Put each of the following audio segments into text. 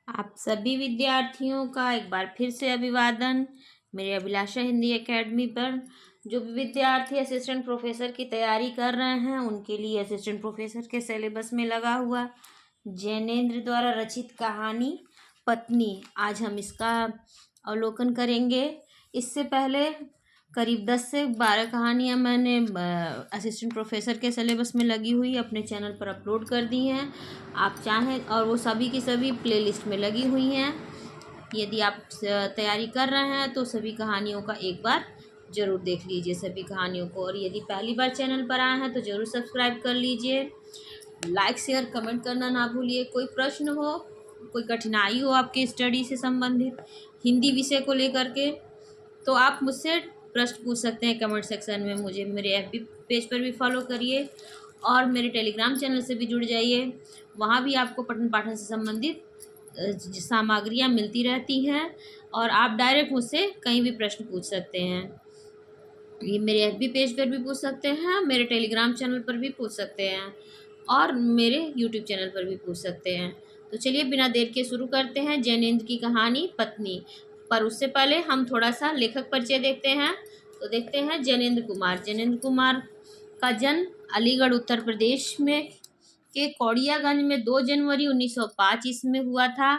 आप सभी विद्यार्थियों का एक बार फिर से अभिवादन मेरे अभिलाषा हिंदी एकेडमी पर। जो भी विद्यार्थी असिस्टेंट प्रोफेसर की तैयारी कर रहे हैं उनके लिए असिस्टेंट प्रोफेसर के सिलेबस में लगा हुआ जैनेन्द्र द्वारा रचित कहानी पत्नी, आज हम इसका अवलोकन करेंगे। इससे पहले करीब 10 से 12 कहानियाँ मैंने असिस्टेंट प्रोफेसर के सिलेबस में लगी हुई अपने चैनल पर अपलोड कर दी हैं। आप चाहें और वो सभी की सभी प्लेलिस्ट में लगी हुई हैं। यदि आप तैयारी कर रहे हैं तो सभी कहानियों का एक बार ज़रूर देख लीजिए सभी कहानियों को। और यदि पहली बार चैनल पर आए हैं तो ज़रूर सब्सक्राइब कर लीजिए। लाइक शेयर कमेंट करना ना भूलिए। कोई प्रश्न हो, कोई कठिनाई हो आपके स्टडी से संबंधित हिंदी विषय को लेकर के, तो आप मुझसे प्रश्न पूछ सकते हैं कमेंट सेक्शन में। मुझे मेरे एफबी पेज पर भी फॉलो करिए और मेरे टेलीग्राम चैनल से भी जुड़ जाइए। वहाँ भी आपको पठन पाठन से संबंधित सामग्रियाँ मिलती रहती हैं और आप डायरेक्ट मुझसे कहीं भी प्रश्न पूछ सकते हैं। ये मेरे एफबी पेज पर भी पूछ सकते हैं, मेरे टेलीग्राम चैनल पर भी पूछ सकते हैं और मेरे यूट्यूब चैनल पर भी पूछ सकते हैं। तो चलिए बिना देर के शुरू करते हैं जैनेन्द्र की कहानी पत्नी। पर उससे पहले हम थोड़ा सा लेखक परिचय देखते हैं। तो देखते हैं जैनेन्द्र कुमार। जैनेन्द्र कुमार का जन्म अलीगढ़ उत्तर प्रदेश में के कौड़ियागंज में 2 जनवरी 1905 ईस्वी में हुआ था।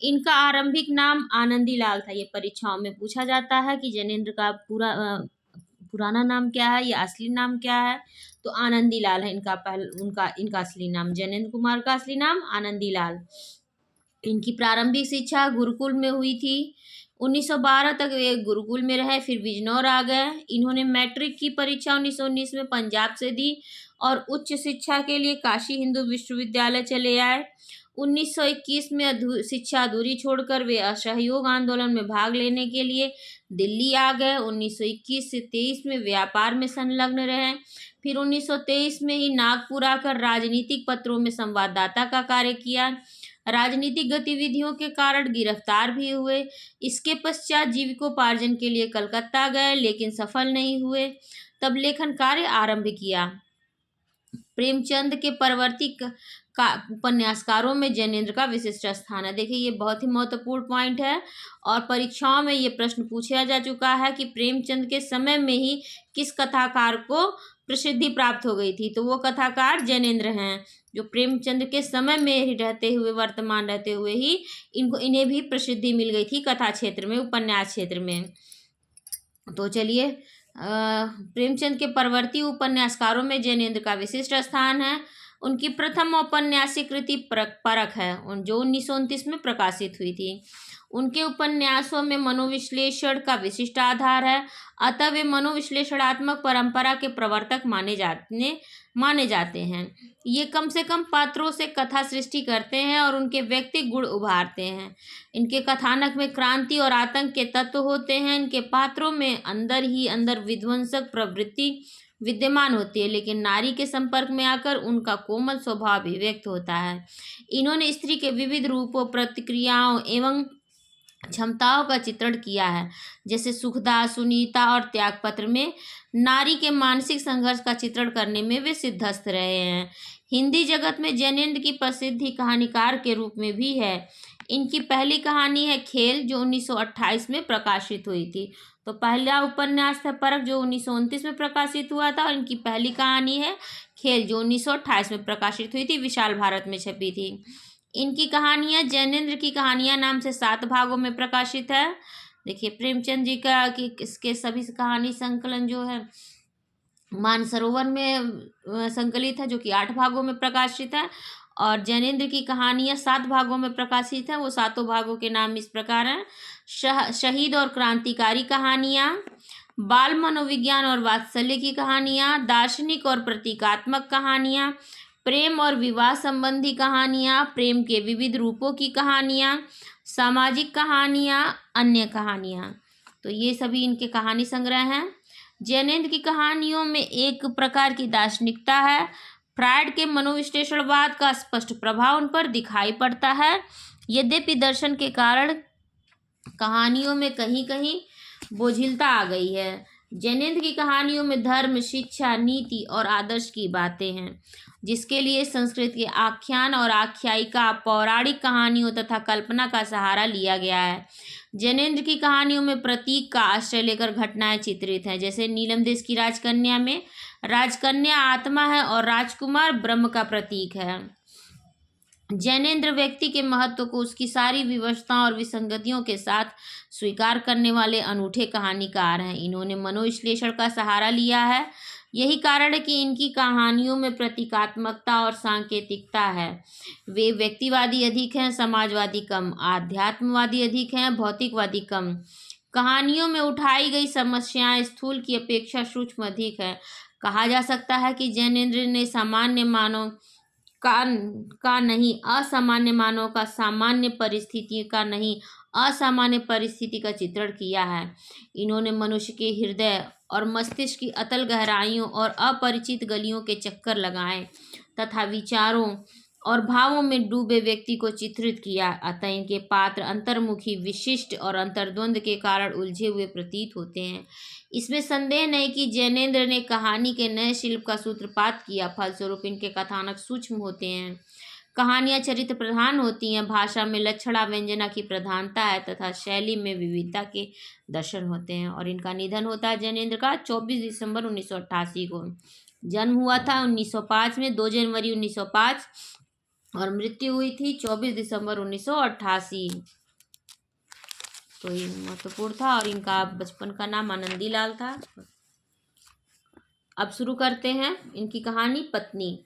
इनका आरंभिक नाम आनंदी लाल था। ये परीक्षाओं में पूछा जाता है कि जैनेन्द्र का पुराना नाम क्या है या असली नाम क्या है, तो आनंदी लाल है इनका असली नाम। जैनेन्द्र कुमार का असली नाम आनंदी लाल। इनकी प्रारंभिक शिक्षा गुरुकुल में हुई थी। 1912 तक वे गुरुकुल में रहे, फिर बिजनौर आ गए। इन्होंने मैट्रिक की परीक्षा 1919 में पंजाब से दी और उच्च शिक्षा के लिए काशी हिंदू विश्वविद्यालय चले आए। 1921 में शिक्षा अधूरी छोड़कर वे असहयोग आंदोलन में भाग लेने के लिए दिल्ली आ गए। 1921 से 23 में व्यापार में संलग्न रहे। फिर 1923 में ही नागपुर आकर राजनीतिक पत्रों में संवाददाता का कार्य किया। राजनीतिक गतिविधियों के कारण गिरफ्तार भी हुए। इसके पश्चात जीविकोपार्जन के लिए कलकत्ता गए लेकिन सफल नहीं हुए। तब लेखन कार्य आरंभ किया। प्रेमचंद के परवर्ती का उपन्यासकारों में जैनेन्द्र का विशिष्ट स्थान है। देखिए ये बहुत ही महत्वपूर्ण पॉइंट है और परीक्षाओं में ये प्रश्न पूछा जा चुका है कि प्रेमचंद के समय में ही किस कथाकार को प्रसिद्धि प्राप्त हो गई थी, तो वो कथाकार जैनेन्द्र हैं, जो प्रेमचंद के समय में रहते हुए, वर्तमान रहते हुए ही इन्हें भी प्रसिद्धि मिल गई थी कथा क्षेत्र में, उपन्यास क्षेत्र में। तो चलिए प्रेमचंद के परवर्ती उपन्यासकारों में जैनेन्द्र का विशिष्ट स्थान है। उनकी प्रथम औपन्यासिक कृति परख है, जो 1929 में प्रकाशित हुई थी। उनके उपन्यासों में मनोविश्लेषण का विशिष्ट आधार है, अतः वे मनोविश्लेषणात्मक परंपरा के प्रवर्तक माने जाते हैं। ये कम से कम पात्रों से कथा सृष्टि करते हैं और उनके व्यक्तिगत गुण उभारते हैं। इनके कथानक में क्रांति और आतंक के तत्व होते हैं। इनके पात्रों में अंदर ही अंदर विध्वंसक प्रवृत्ति विद्यमान होती है, लेकिन नारी के संपर्क में आकर उनका कोमल स्वभाव भी व्यक्त होता है। इन्होंने स्त्री के विविध रूपों, प्रतिक्रियाओं एवं क्षमताओं का चित्रण किया है। जैसे सुखदा, सुनीता और त्यागपत्र में नारी के मानसिक संघर्ष का चित्रण करने में वे सिद्धहस्त रहे हैं। हिंदी जगत में जैनेन्द्र की प्रसिद्धि कहानीकार के रूप में भी है। इनकी पहली कहानी है खेल, जो 1928 में प्रकाशित हुई थी। तो पहला उपन्यास था परख, जो 1929 में प्रकाशित हुआ था, और इनकी पहली कहानी है खेल, जो 1928 में प्रकाशित हुई थी, विशाल भारत में छपी थी। इनकी कहानियाँ जैनेन्द्र की कहानियाँ नाम से 7 भागों में प्रकाशित है। देखिए प्रेमचंद जी का कि इसके सभी कहानी संकलन जो है मानसरोवर में संकलित है, जो कि 8 भागों में प्रकाशित है। और जैनेन्द्र की कहानियाँ 7 भागों में प्रकाशित है। वो 7 भागों के नाम इस प्रकार हैं: शहीद और क्रांतिकारी कहानियाँ, बाल मनोविज्ञान और वात्सल्य की कहानियाँ, दार्शनिक और प्रतीकात्मक कहानियाँ, प्रेम और विवाह संबंधी कहानियाँ, प्रेम के विविध रूपों की कहानियाँ, सामाजिक कहानियाँ, अन्य कहानियाँ। तो ये सभी इनके कहानी संग्रह हैं। जैनेन्द्र की कहानियों में एक प्रकार की दार्शनिकता है। फ्रायड के मनोविश्लेषणवाद का स्पष्ट प्रभाव उन पर दिखाई पड़ता है। यद्यपि दर्शन के कारण कहानियों में कहीं कहीं बोझिलता आ गई है, जैनेन्द्र की कहानियों में धर्म, शिक्षा, नीति और आदर्श की बातें हैं, जिसके लिए संस्कृत के आख्यान और आख्यायिका, पौराणिक कहानियों तथा कल्पना का सहारा लिया गया है। जैनेन्द्र की कहानियों में प्रतीक का आश्रय लेकर घटनाएं चित्रित हैं। जैसे नीलम देश की राजकन्या में राजकन्या आत्मा है और राजकुमार ब्रह्म का प्रतीक है। जैनेन्द्र व्यक्ति के महत्व को उसकी सारी विवशताओं और विसंगतियों के साथ स्वीकार करने वाले अनूठे कहानीकार हैं। इन्होंने मनोविश्लेषण का सहारा लिया है। यही कारण है कि इनकी कहानियों में प्रतीकात्मकता और सांकेतिकता है। वे व्यक्तिवादी अधिक हैं, समाजवादी कम, आध्यात्मवादी अधिक हैं, भौतिकवादी कम। कहानियों में उठाई गई समस्याएं स्थूल की अपेक्षा सूक्ष्म अधिक है। कहा जा सकता है कि जैनेन्द्र ने सामान्य मानव का नहीं, असामान्य मानव का सामान्य परिस्थिति का नहीं, असामान्य परिस्थिति का चित्रण किया है। इन्होंने मनुष्य के हृदय और मस्तिष्क की अतल गहराइयों और अपरिचित गलियों के चक्कर लगाए तथा विचारों और भावों में डूबे व्यक्ति को चित्रित किया। अतः इनके पात्र अंतर्मुखी, विशिष्ट और अंतर्द्वंद के कारण उलझे हुए प्रतीत होते हैं। इसमें संदेह नहीं कि जैनेन्द्र ने कहानी के नए शिल्प का सूत्रपात किया। फलस्वरूप इनके कथानक सूक्ष्म होते हैं, कहानियाँ चरित्र प्रधान होती हैं, भाषा में लक्षणा व्यंजना की प्रधानता है तथा शैली में विविधता के दर्शन होते हैं। और इनका निधन होता है जैनेन्द्र का 24 दिसंबर 1988 को। जन्म हुआ था 1905 में, 2 जनवरी 1905, और मृत्यु हुई थी 24 दिसंबर 1988। तो ये महत्वपूर्ण था। और इनका बचपन का नाम आनंदीलाल था। अब शुरू करते हैं इनकी कहानी। पत्नी।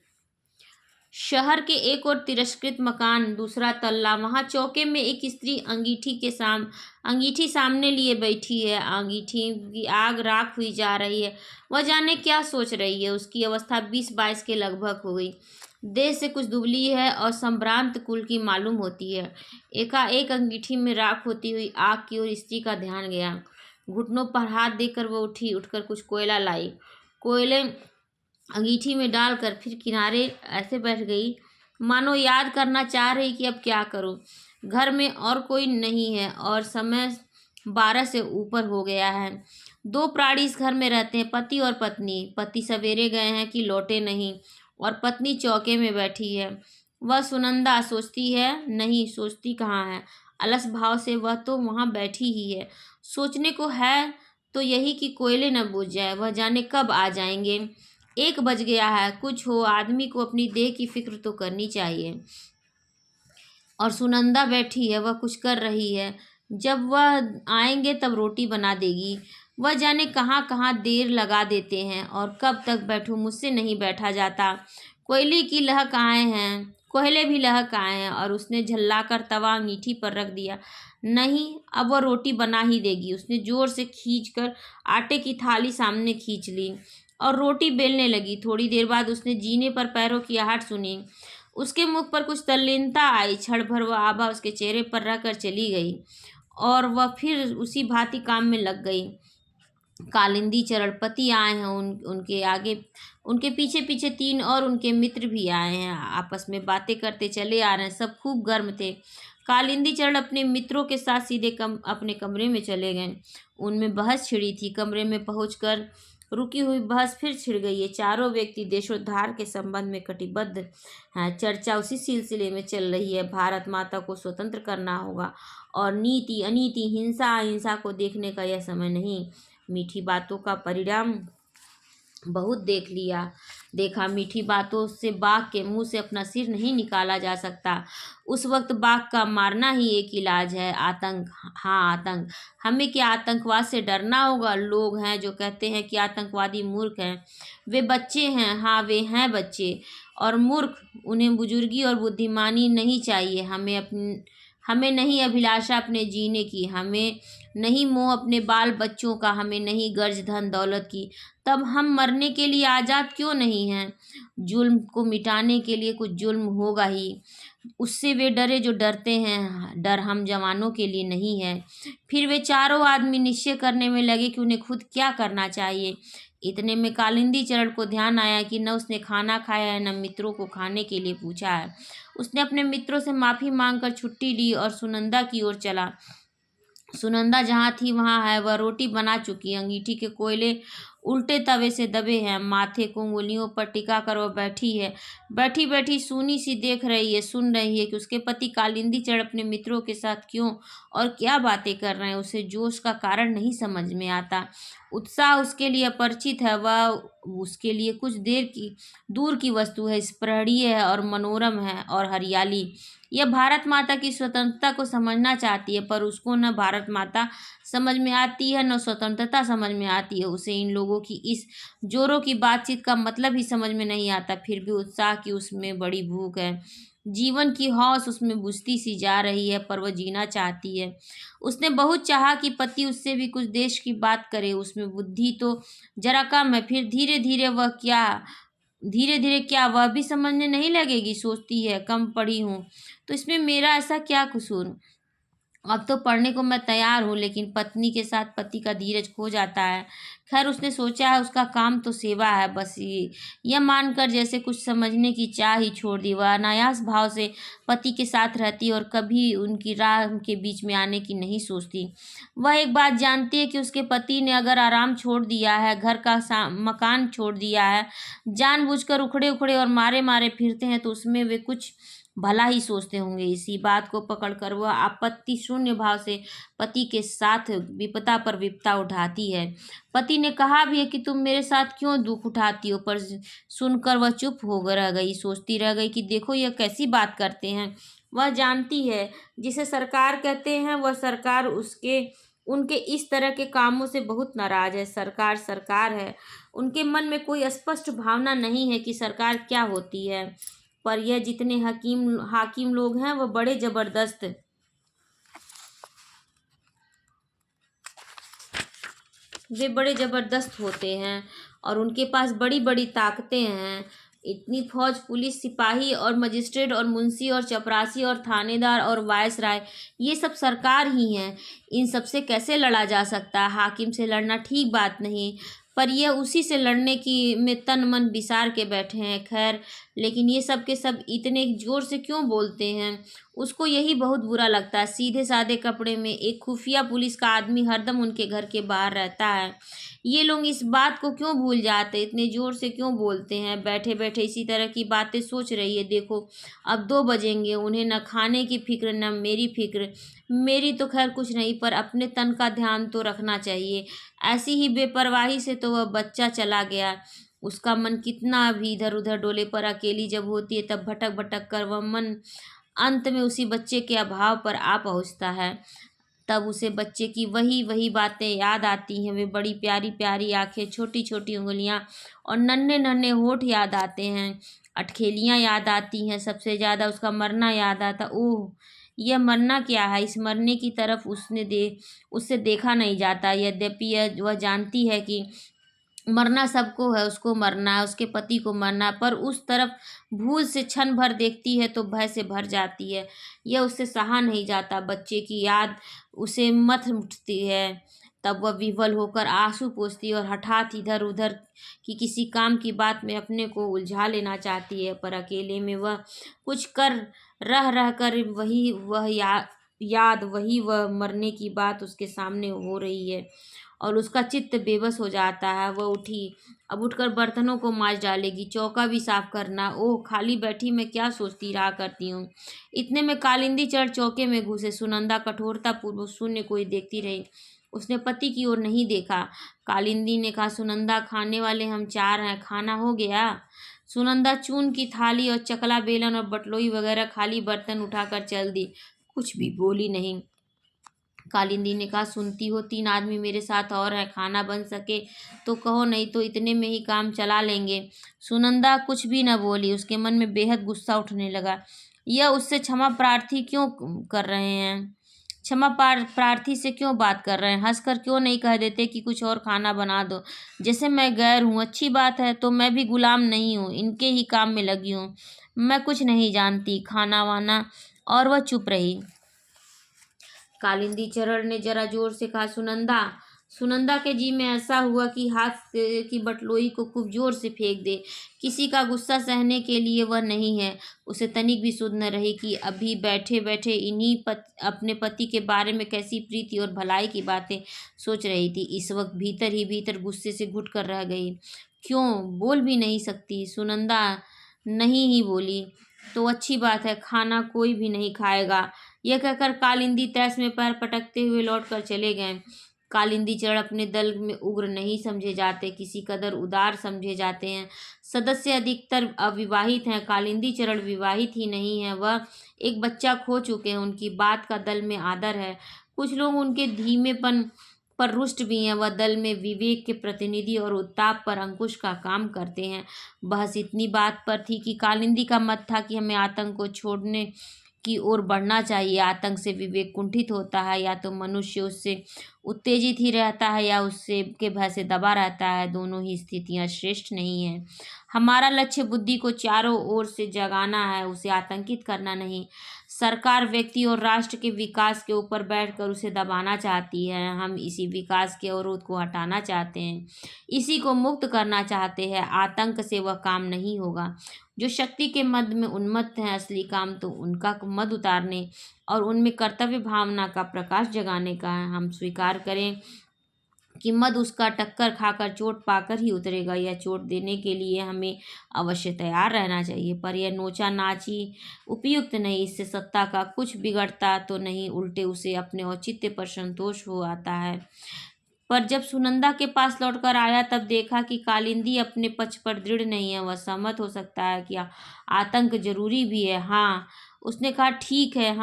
शहर के एक और तिरस्कृत मकान, दूसरा तल्ला। वहां चौके में एक स्त्री अंगीठी सामने लिए बैठी है। अंगीठी की आग राख हुई जा रही है। वह जाने क्या सोच रही है। उसकी अवस्था 20-22 के लगभग हो गई। देह से कुछ दुबली है और संभ्रांत कुल की मालूम होती है। एकाएक अंगीठी में राख होती हुई आग की ओर स्त्री का ध्यान गया। घुटनों पर हाथ देकर वह उठी। उठकर कुछ कोयला लाई। कोयले अंगीठी में डालकर फिर किनारे ऐसे बैठ गई, मानो याद करना चाह रही कि अब क्या करूं। घर में और कोई नहीं है और समय 12 से ऊपर हो गया है। 2 प्राणी इस घर में रहते हैं, पति और पत्नी। पति सवेरे गए हैं कि लौटे नहीं, और पत्नी चौके में बैठी है। वह सुनंदा सोचती है, नहीं सोचती कहाँ है, अलस भाव से वह तो वहाँ बैठी ही है। सोचने को है तो यही कि कोयले न बुझ जाए, वह जाने कब आ जाएंगे। 1 बज गया है। कुछ हो, आदमी को अपनी देह की फिक्र तो करनी चाहिए। और सुनंदा बैठी है, वह कुछ कर रही है। जब वह आएंगे तब रोटी बना देगी। वह जाने कहाँ कहाँ देर लगा देते हैं और कब तक बैठूं, मुझसे नहीं बैठा जाता। कोयले की लहक आए हैं, कोयले भी लहक आए हैं। और उसने झल्लाकर तवा अंगीठी पर रख दिया। नहीं, अब वह रोटी बना ही देगी। उसने जोर से खींचकर आटे की थाली सामने खींच ली और रोटी बेलने लगी। थोड़ी देर बाद उसने जीने पर पैरों की आहट सुनी। उसके मुख पर कुछ तल्लीनता आई। क्षण भर वह आभा उसके चेहरे पर रहकर चली गई और वह फिर उसी भांति काम में लग गई। कालिंदी चरण पति आए हैं। उनके आगे, उनके पीछे पीछे 3 और उनके मित्र भी आए हैं। आपस में बातें करते चले आ रहे हैं। सब खूब गर्म थे। कालिंदी चरण अपने मित्रों के साथ सीधे अपने कमरे में चले गए। उनमें बहस छिड़ी थी। कमरे में पहुंचकर रुकी हुई बहस फिर छिड़ गई है। चारों व्यक्ति देशोद्धार के संबंध में कटिबद्ध हैं। चर्चा उसी सिलसिले में चल रही है। भारत माता को स्वतंत्र करना होगा और नीति अनीति, हिंसा अहिंसा को देखने का यह समय नहीं। मीठी बातों का परिणाम बहुत देखा। मीठी बातों से बाघ के मुंह से अपना सिर नहीं निकाला जा सकता। उस वक्त बाघ का मारना ही एक इलाज है। आतंक, हाँ आतंक। हमें क्या आतंकवाद से डरना होगा? लोग हैं जो कहते हैं कि आतंकवादी मूर्ख हैं। वे बच्चे हैं, हाँ वे हैं बच्चे और मूर्ख। उन्हें बुजुर्गी और बुद्धिमानी नहीं चाहिए। हमें नहीं अभिलाषा अपने जीने की, हमें नहीं मोह अपने बाल बच्चों का, हमें नहीं गर्ज धन दौलत की। तब हम मरने के लिए आज़ाद क्यों नहीं हैं? जुल्म को मिटाने के लिए कुछ जुल्म होगा ही। उससे वे डरे जो डरते हैं। डर हम जवानों के लिए नहीं है। फिर वे चारों आदमी निश्चय करने में लगे कि उन्हें खुद क्या करना चाहिए। इतने में कालिंदी चरण को ध्यान आया कि न उसने खाना खाया है, न मित्रों को खाने के लिए पूछा है। उसने अपने मित्रों से माफ़ी मांगकर छुट्टी ली और सुनंदा की ओर चला। सुनंदा जहाँ थी वहाँ है, वह रोटी बना चुकी, अंगीठी के कोयले उल्टे तवे से दबे हैं, माथे को उंगलियों पर टिका कर वह बैठी है। बैठी बैठी सूनी सी देख रही है, सुन रही है कि उसके पति कालिंदी चढ़ अपने मित्रों के साथ क्यों और क्या बातें कर रहे हैं। उसे जोश का कारण नहीं समझ में आता। उत्साह उसके लिए अपरिचित है, वह उसके लिए कुछ देर की दूर की वस्तु है, स्पृहणीय है और मनोरम है और हरियाली। यह भारत माता की स्वतंत्रता को समझना चाहती है, पर उसको न भारत माता समझ में आती है न स्वतंत्रता समझ में आती है। उसे इन लोगों की इस जोरों की बातचीत का मतलब ही समझ में नहीं आता। फिर भी उत्साह की उसमें बड़ी भूख है, जीवन की हौस उसमें बुझती सी जा रही है, पर वह जीना चाहती है। उसने बहुत चाहा कि पति उससे भी कुछ देश की बात करे, उसमें बुद्धि तो जरा कम है। फिर धीरे धीरे क्या वह भी समझने नहीं लगेगी। सोचती है, कम पढ़ी हूँ तो इसमें मेरा ऐसा क्या कसूर। अब तो पढ़ने को मैं तैयार हूँ, लेकिन पत्नी के साथ पति का धीरज खो जाता है। खैर, उसने सोचा है उसका काम तो सेवा है, बस यह मानकर जैसे कुछ समझने की चाह ही छोड़ दी। वह अनायास भाव से पति के साथ रहती और कभी उनकी राह के बीच में आने की नहीं सोचती। वह एक बात जानती है कि उसके पति ने अगर आराम छोड़ दिया है, घर का मकान छोड़ दिया है, जानबूझकर उखड़े उखड़े और मारे मारे फिरते हैं, तो उसमें वे कुछ भला ही सोचते होंगे। इसी बात को पकड़कर वह आपत्ति शून्य भाव से पति के साथ विपदा पर विपदा उठाती है। पति ने कहा भी है कि तुम मेरे साथ क्यों दुख उठाती हो, पर सुनकर वह चुप हो रह गई। सोचती रह गई कि देखो यह कैसी बात करते हैं। वह जानती है जिसे सरकार कहते हैं, वह सरकार उसके उनके इस तरह के कामों से बहुत नाराज है। सरकार सरकार है, उनके मन में कोई स्पष्ट भावना नहीं है कि सरकार क्या होती है। पर यह जितने हाकिम लोग हैं वह बड़े जबरदस्त होते हैं और उनके पास बड़ी बड़ी ताकतें हैं। इतनी फौज, पुलिस, सिपाही और मजिस्ट्रेट और मुंशी और चपरासी और थानेदार और वायसराय, ये सब सरकार ही हैं। इन सब से कैसे लड़ा जा सकता है? हाकिम से लड़ना ठीक बात नहीं, पर यह उसी से लड़ने की में तन मन बिसार के बैठे हैं। खैर, लेकिन ये सब के सब इतने जोर से क्यों बोलते हैं? उसको यही बहुत बुरा लगता है। सीधे सादे कपड़े में एक खुफिया पुलिस का आदमी हरदम उनके घर के बाहर रहता है। ये लोग इस बात को क्यों भूल जाते, इतने जोर से क्यों बोलते हैं? बैठे बैठे इसी तरह की बातें सोच रही है। देखो, अब 2 बजेंगे, उन्हें न खाने की फिक्र न मेरी फिक्र। मेरी तो खैर कुछ नहीं, पर अपने तन का ध्यान तो रखना चाहिए। ऐसी ही बेपरवाही से तो वह बच्चा चला गया। उसका मन कितना भी इधर उधर डोले, पर अकेली जब होती है तब भटक भटक कर वह मन अंत में उसी बच्चे के अभाव पर आ पहुँचता है। तब उसे बच्चे की वही वही बातें याद आती हैं। वे बड़ी प्यारी प्यारी आंखें, छोटी छोटी उंगलियां और नन्हे नन्हे होठ याद आते हैं। अटखेलियाँ याद आती हैं। सबसे ज़्यादा उसका मरना याद आता। ओह, यह मरना क्या है? इस मरने की तरफ उससे देखा नहीं जाता। यद्यपि वह जानती है कि मरना सबको है, उसको मरना है, उसके पति को मरना है, पर उस तरफ भूल से क्षण भर देखती है तो भय से भर जाती है। यह उससे सहा नहीं जाता। बच्चे की याद उसे मथ उठती है। तब वह विह्वल होकर आंसू पोंछती है और हठात इधर उधर की किसी काम की बात में अपने को उलझा लेना चाहती है, पर अकेले में वह कुछ कर रह कर वही वह मरने की बात उसके सामने हो रही है और उसका चित्त बेबस हो जाता है। वह उठी, अब उठकर बर्तनों को मांज डालेगी, चौका भी साफ करना। ओह, खाली बैठी मैं क्या सोचती रहा करती हूँ। इतने में कालिंदी चढ़ चौके में घुसे। सुनंदा कठोरतापूर्वक शून्य कोई देखती रही। उसने पति की ओर नहीं देखा। कालिंदी ने कहा, सुनंदा, खाने वाले हम 4 हैं, खाना हो गया? सुनंदा चून की थाली और चकला बेलन और बटलोई वगैरह खाली बर्तन उठाकर चल दी, कुछ भी बोली नहीं। कालिंदी ने कहा, सुनती हो, 3 आदमी मेरे साथ और हैं, खाना बन सके तो कहो, नहीं तो इतने में ही काम चला लेंगे। सुनंदा कुछ भी न बोली। उसके मन में बेहद गुस्सा उठने लगा। यह उससे क्षमा प्रार्थी क्यों कर रहे हैं? क्षमा प्रार्थी से क्यों बात कर रहे हैं? हंसकर क्यों नहीं कह देते कि कुछ और खाना बना दो? जैसे मैं गैर हूँ। अच्छी बात है, तो मैं भी गुलाम नहीं हूँ, इनके ही काम में लगी हूँ। मैं कुछ नहीं जानती खाना वाना। और वह चुप रही। कालिंदी चरण ने जरा जोर से कहा, सुनंदा, सुनंदा के जी में ऐसा हुआ कि की बटलोई को खूब जोर से फेंक दे। किसी का गुस्सा सहने के लिए वह नहीं है। उसे तनिक भी सुध न रही कि अभी बैठे बैठे अपने पति के बारे में कैसी प्रीति और भलाई की बातें सोच रही थी। इस वक्त भीतर ही भीतर गुस्से से घुट कर रह गई। क्यों बोल भी नहीं सकती? सुनंदा नहीं ही बोली तो अच्छी बात है, खाना कोई भी नहीं खाएगा। यह कहकर कालिंदी तैस में पैर पटकते हुए लौट कर चले गए। कालिंदी चरण अपने दल में उग्र नहीं समझे जाते, किसी कदर उदार समझे जाते हैं। सदस्य अधिकतर अविवाहित हैं, कालिंदी चरण विवाहित ही नहीं है। वह एक बच्चा खो चुके हैं, उनकी बात का दल में आदर है। कुछ लोग उनके धीमेपन पर रुष्ट भी हैं। वह दल में विवेक के प्रतिनिधि और उत्ताप पर अंकुश का काम करते हैं। बहस इतनी बात पर थी कि कालिंदी का मत था कि हमें आतंक को छोड़ने की ओर बढ़ना चाहिए। आतंक से विवेक कुंठित होता है, या तो मनुष्य उससे उत्तेजित ही रहता है या उससे के भय से दबा रहता है। दोनों ही स्थितियां श्रेष्ठ नहीं है। हमारा लक्ष्य बुद्धि को चारों ओर से जगाना है, उसे आतंकित करना नहीं। सरकार व्यक्ति और राष्ट्र के विकास के ऊपर बैठकर उसे दबाना चाहती है। हम इसी विकास के अवरोध को हटाना चाहते हैं, इसी को मुक्त करना चाहते हैं। आतंक से वह काम नहीं होगा। जो शक्ति के मद में उन्मत्त हैं, असली काम तो उनका मद उतारने और उनमें कर्तव्य भावना का प्रकाश जगाने का है। हम स्वीकार करें कि मद उसका टक्कर खाकर चोट पाकर ही उतरेगा। यह चोट देने के लिए हमें अवश्य तैयार रहना चाहिए, पर यह नोचा नाची उपयुक्त नहीं। इससे सत्ता का कुछ बिगड़ता तो नहीं, उल्टे उसे अपने औचित्य पर संतोष हो आता है। पर जब सुनंदा के पास लौटकर आया तब देखा कि कालिंदी अपने पक्ष पर दृढ़ नहीं है। वह सहमत हो सकता है कि आतंक जरूरी भी है। हाँ, उसने कहा, ठीक है,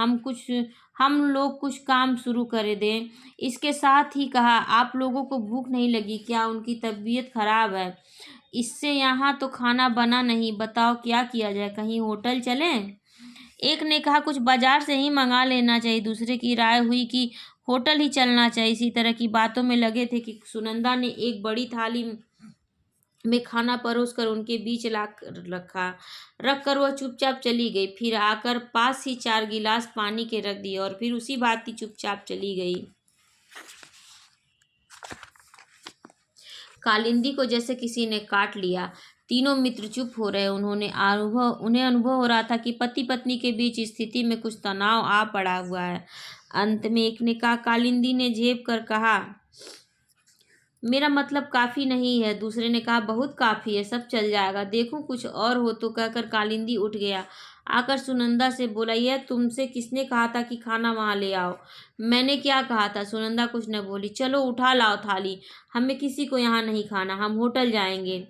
हम लोग कुछ काम शुरू कर दें। इसके साथ ही कहा, आप लोगों को भूख नहीं लगी क्या? उनकी तबीयत खराब है, इससे यहाँ तो खाना बना नहीं। बताओ क्या किया जाए, कहीं होटल चलें? एक ने कहा, कुछ बाजार से ही मंगा लेना चाहिए। दूसरे की राय हुई कि होटल ही चलना चाहिए। इसी तरह की बातों में लगे थे कि सुनंदा ने एक बड़ी थाली में खाना परोसकर उनके बीच ला रखकर वह चुपचाप चली गई। फिर आकर पास ही 4 गिलास पानी के रख दिए और फिर उसी भांति चुपचाप चली गई। कालिंदी को जैसे किसी ने काट लिया। तीनों मित्र चुप हो रहे। उन्हें अनुभव हो रहा था कि पति पत्नी के बीच स्थिति में कुछ तनाव आ पड़ा हुआ है। अंत में एक ने कहा, कालिंदी ने झेप कर कहा, मेरा मतलब काफ़ी नहीं है। दूसरे ने कहा, बहुत काफ़ी है, सब चल जाएगा, देखो कुछ और हो तो। कहकर कालिंदी उठ गया। आकर सुनंदा से बोला, यह तुमसे किसने कहा था कि खाना वहाँ ले आओ? मैंने क्या कहा था? सुनंदा कुछ न बोली। चलो उठा लाओ थाली, हमें किसी को यहाँ नहीं खाना, हम होटल जाएंगे।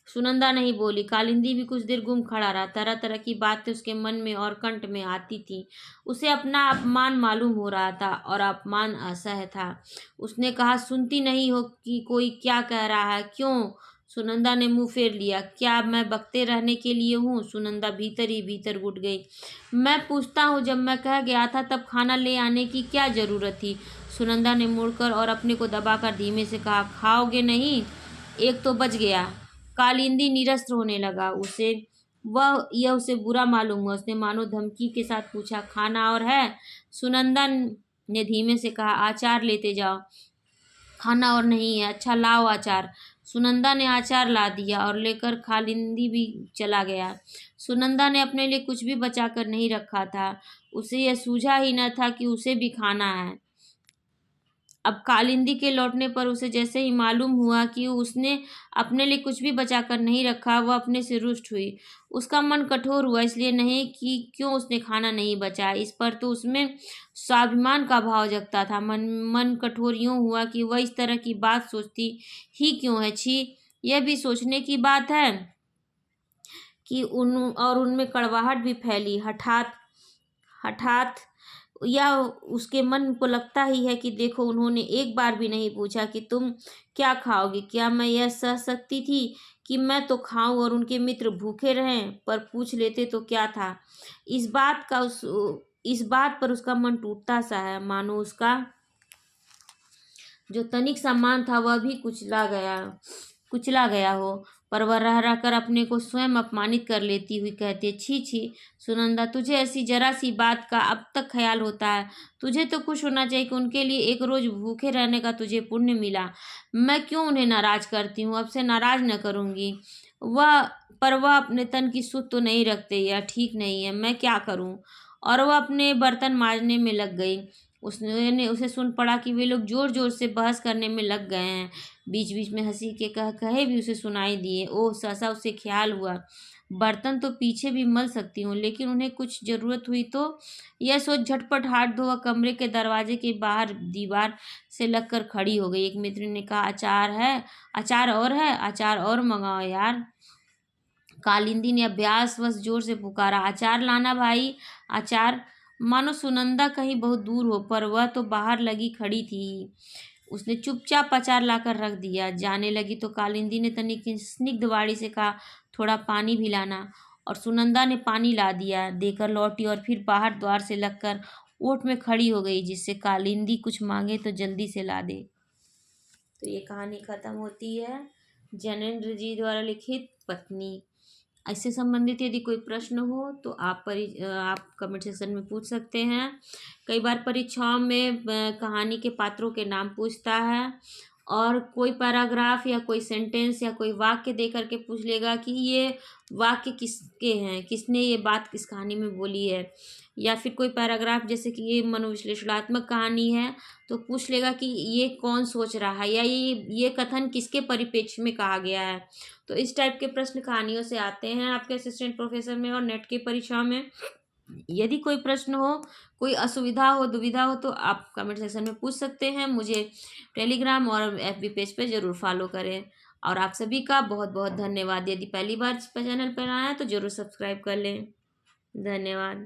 सुनंदा नहीं बोली। कालिंदी भी कुछ देर गुम खड़ा रहा। तरह तरह की बातें उसके मन में और कंठ में आती थीं। उसे अपना अपमान मालूम हो रहा था और अपमान असह्य था। उसने कहा, सुनती नहीं हो कि कोई क्या कह रहा है? क्यों? सुनंदा ने मुंह फेर लिया। क्या मैं बकते रहने के लिए हूँ? सुनंदा भीतर ही भीतर घुट गई। मैं पूछता हूँ, जब मैं कह गया था तब खाना ले आने की क्या जरूरत थी? सुनंदा ने मुड़कर और अपने को दबाकर धीमे से कहा, खाओगे नहीं? एक तो बच गया। कालिंदी निरस्त्र होने लगा। यह उसे बुरा मालूम हुआ। उसने मानो धमकी के साथ पूछा, खाना और है? सुनंदा ने धीमे से कहा, अचार लेते जाओ। खाना और नहीं है? अच्छा लाओ अचार। सुनंदा ने अचार ला दिया और लेकर कालिंदी भी चला गया। सुनंदा ने अपने लिए कुछ भी बचा कर नहीं रखा था। उसे यह सूझा ही न था कि उसे भी खाना है। अब कालिंदी के लौटने पर उसे जैसे ही मालूम हुआ कि उसने अपने लिए कुछ भी बचा कर नहीं रखा, वह अपने से रुष्ट हुई। उसका मन कठोर हुआ, इसलिए नहीं कि क्यों उसने खाना नहीं बचाया, इस पर तो उसमें स्वाभिमान का भाव जगता था। मन कठोर यूं हुआ कि वह इस तरह की बात सोचती ही क्यों है। छी, यह भी सोचने की बात है कि उनमें कड़वाहट भी फैली। हठात हठात या उसके मन को लगता ही है कि देखो, उन्होंने एक बार भी नहीं पूछा कि तुम क्या खाओगे। क्या मैं यह सह सकती थी कि मैं तो खाऊं और उनके मित्र भूखे रहें? पर पूछ लेते तो क्या था। इस बात पर उसका मन टूटता सा है, मानो उसका जो तनिक सम्मान था वह भी कुचला गया। कुचला गया हो, पर वह रह रहकर अपने को स्वयं अपमानित कर लेती हुई कहती है, छी छी सुनंदा, तुझे ऐसी जरा सी बात का अब तक ख्याल होता है। तुझे तो खुश होना चाहिए कि उनके लिए एक रोज भूखे रहने का तुझे पुण्य मिला। मैं क्यों उन्हें नाराज करती हूँ, अब से नाराज न करूँगी। वह पर वह अपने तन की सुध तो नहीं रखते, यह ठीक नहीं है, मैं क्या करूँ। और वह अपने बर्तन मांजने में लग गई। उसने उसे सुन पड़ा कि वे लोग जोर जोर से बहस करने में लग गए हैं। बीच बीच में हंसी के कहे भी उसे सुनाई दिए। ओह सहसा उसे ख्याल हुआ, बर्तन तो पीछे भी मल सकती हूँ, लेकिन उन्हें कुछ जरूरत हुई तो। यह सोच झटपट हाथ धोआ कमरे के दरवाजे के बाहर दीवार से लगकर खड़ी हो गई। एक मित्र ने कहा, अचार है, अचार और है, अचार और मंगाओ यार। कालिंदी ने अभ्यासवश जोर से पुकारा, अचार लाना भाई, अचार। मानो सुनंदा कहीं बहुत दूर हो, पर वह तो बाहर लगी खड़ी थी। उसने चुपचाप अचार लाकर रख दिया। जाने लगी तो कालिंदी ने तनिक स्निग्ध वाणी से कहा, थोड़ा पानी भी लाना। और सुनंदा ने पानी ला दिया, देकर लौटी और फिर बाहर द्वार से लगकर ओट में खड़ी हो गई, जिससे कालिंदी कुछ मांगे तो जल्दी से ला दे। तो ये कहानी खत्म होती है। जैनेन्द्र जी द्वारा लिखित पत्नी। इससे संबंधित यदि कोई प्रश्न हो तो आप कमेंट सेक्शन में पूछ सकते हैं। कई बार परीक्षाओं में कहानी के पात्रों के नाम पूछता है, और कोई पैराग्राफ या कोई सेंटेंस या कोई वाक्य दे करके पूछ लेगा कि ये वाक्य किसके हैं, किसने ये बात किस कहानी में बोली है। या फिर कोई पैराग्राफ, जैसे कि ये मनोविश्लेषणात्मक कहानी है, तो पूछ लेगा कि ये कौन सोच रहा है, या ये कथन किसके परिप्रेक्ष्य में कहा गया है। तो इस टाइप के प्रश्न कहानियों से आते हैं आपके असिस्टेंट प्रोफेसर में और नेट की परीक्षा में। यदि कोई प्रश्न हो, कोई असुविधा हो, दुविधा हो, तो आप कमेंट सेक्शन में पूछ सकते हैं। मुझे टेलीग्राम और FB पेज पे ज़रूर फॉलो करें। और आप सभी का बहुत बहुत धन्यवाद। यदि पहली बार चैनल पर आए हैं तो ज़रूर सब्सक्राइब कर लें। धन्यवाद।